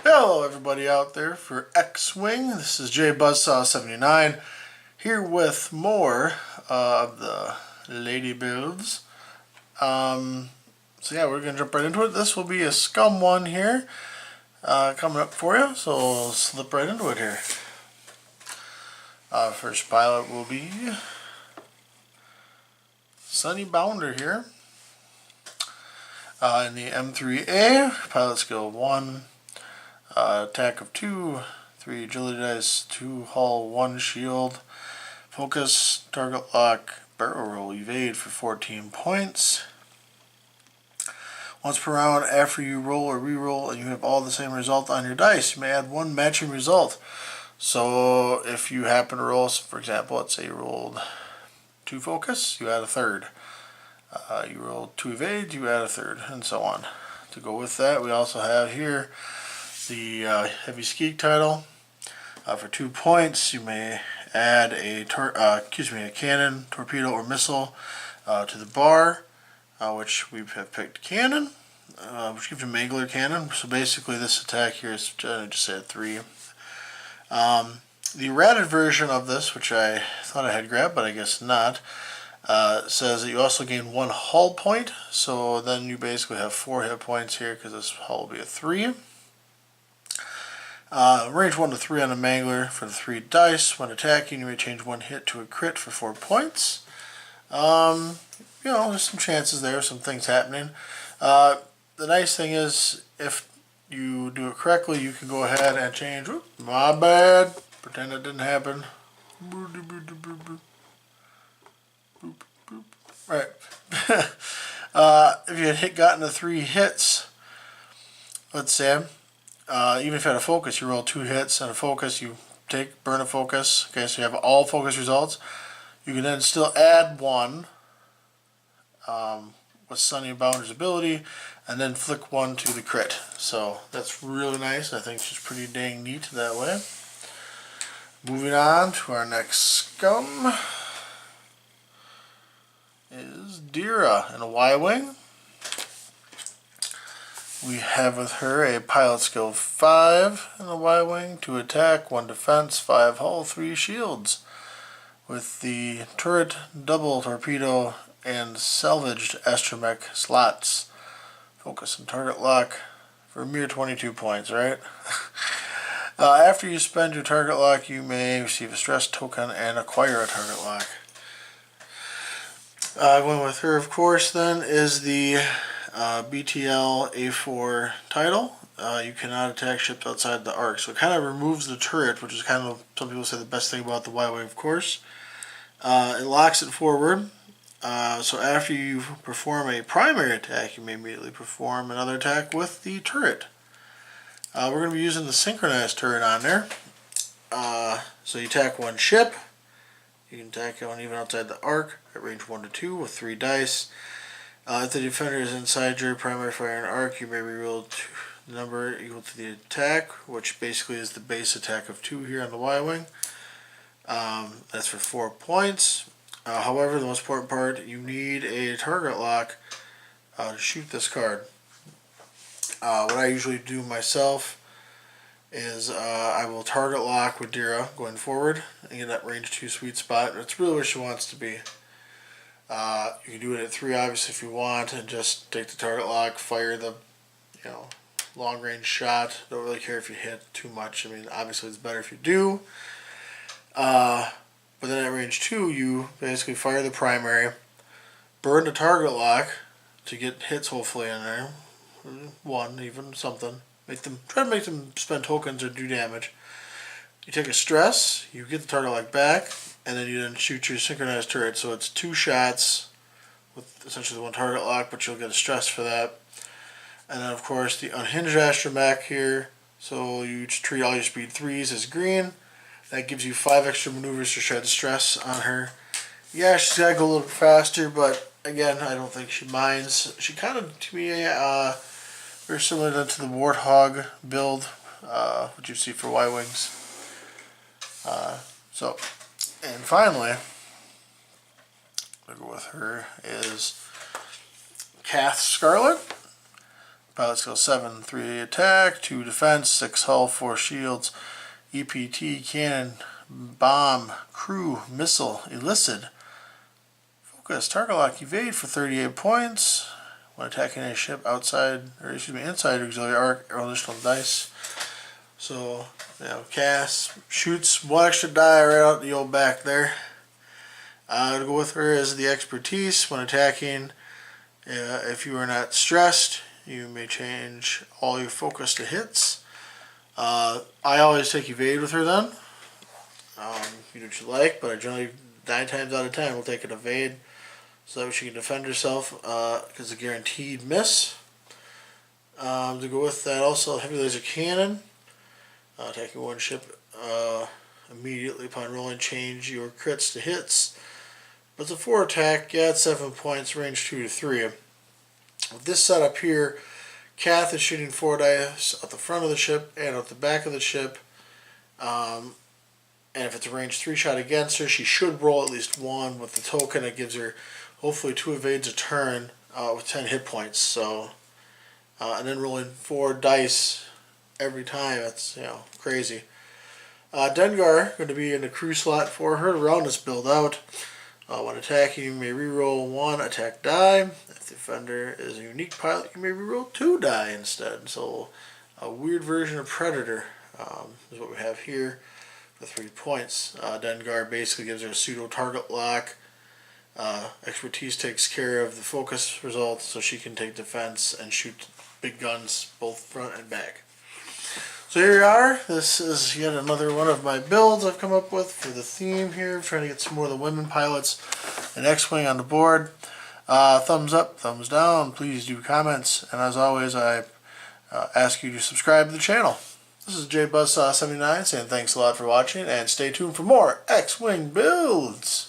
Hello everybody out there for X-Wing. This is JBuzzsaw79 here with more of the lady builds. So yeah, we're going to jump right into it. This will be a scum one here coming up for you, so we'll slip right into it here. First pilot will be Sunny Bounder here. In the M3A, pilot skill 1. Attack of 2, 3 agility dice, 2 hull, 1 shield, focus, target lock, barrel roll, evade for 14 points. Once per round, after you roll or re-roll and you have all the same result on your dice, you may add one matching result. So if you happen to roll, for example, let's say you rolled 2 focus, you add a third. You rolled 2 evade, you add a third, and so on. To go with that, we also have here the heavy skeek title. For 2 points, you may add a cannon, torpedo, or missile to the bar, which we have picked cannon, which gives you mangler cannon. So basically, this attack here is just at 3. The ratted version of this, which I thought I had grabbed, but I guess not, says that you also gain 1 hull point. So then you basically have 4 hit points here because this hull will be a 3. Range 1 to 3 on a mangler for the 3 dice. When attacking, you may change 1 hit to a crit for 4 points. There's some chances there, some things happening. The nice thing is, if you do it correctly, you can go ahead and change. Whoop, my bad. Pretend it didn't happen. Right. If you had gotten the 3 hits, let's say, even if you had a focus, you roll 2 hits and a focus, you burn a focus. Okay, so you have all focus results. You can then still add 1 with Sunny Bounder's ability, and then flick 1 to the crit. So that's really nice. I think she's pretty dang neat that way. Moving on to our next scum is Drea in a Y-Wing. We have with her a pilot skill 5 in the Y-Wing, 2 attack, 1 defense, 5 hull, 3 shields. With the turret, double torpedo, and salvaged astromech slots. Focus and target lock for a mere 22 points, right? After you spend your target lock, you may receive a stress token and acquire a target lock. Going with her, of course, then, is the BTL A4 title. You cannot attack ships outside the arc, so it kind of removes the turret, which is kind of, some people say, the best thing about the Y-Wing, of course. It locks it forward, so after you perform a primary attack, you may immediately perform another attack with the turret. We're going to be using the synchronized turret on there. So you attack 1 ship. You can attack one even outside the arc at range 1 to 2 with 3 dice. If the defender is inside your primary fire and arc, you may reroll the number equal to the attack, which basically is the base attack of 2 here on the Y-Wing. That's for 4 points. However, the most important part, you need a target lock to shoot this card. What I usually do myself is I will target lock with Drea going forward and get that range 2 sweet spot. That's really where she wants to be. You can do it at 3 obviously if you want, and just take the target lock, fire the long range shot. Don't really care if you hit too much. I mean, obviously it's better if you do. But then at range 2, you basically fire the primary, burn the target lock to get hits hopefully in there. 1, even something. Try to make them spend tokens or do damage. You take a stress, you get the target lock back, and then you then shoot your synchronized turret. So it's 2 shots with essentially 1 target lock, but you'll get a stress for that. And then of course the unhinged astromech here. So you treat all your speed 3s as green. That gives you 5 extra maneuvers to shed stress on her. Yeah, she's got to go a little bit faster, but again, I don't think she minds. She kind of, to me, very similar to the Warthog build, which you see for Y-Wings. And finally, I'll go with her, is Kath Scarlet. Pilot skill 7, 3 attack, 2 defense, 6 hull, 4 shields, EPT, cannon, bomb, crew, missile, illicit, focus, target lock, evade for 38 points. When attacking a ship outside, or excuse me, inside auxiliary arc, or additional dice. So, Kath shoots 1 extra die right out the old back there. To go with her is the expertise. When attacking, if you are not stressed, you may change all your focus to hits. I always take evade with her then. You do what you like, but I generally 9 times out of 10 will take an evade so that she can defend herself because it's a guaranteed miss. To go with that, also heavy laser cannon. Attacking 1 ship immediately upon rolling, change your crits to hits. But it's a 4 attack, add 7 points, range 2 to 3. With this setup here, Kath is shooting 4 dice at the front of the ship and at the back of the ship. And if it's a range 3 shot against her, she should roll at least 1 with the token. It gives her hopefully 2 evades a turn with 10 hit points. So, and then rolling 4 dice every time. That's crazy. Dengar going to be in the crew slot for her to round this build out. When attacking, you may reroll 1 attack die. If the defender is a unique pilot, you may reroll 2 die instead. So, a weird version of Predator is what we have here for 3 points. Dengar basically gives her a pseudo target lock. Expertise takes care of the focus results, so she can take defense and shoot big guns both front and back. So here you are. This is yet another one of my builds I've come up with for the theme here. I'm trying to get some more of the women pilots and X-Wing on the board. Thumbs up, thumbs down. Please do comments. And as always, I ask you to subscribe to the channel. This is JBuzzsaw79 saying thanks a lot for watching, and stay tuned for more X-Wing builds.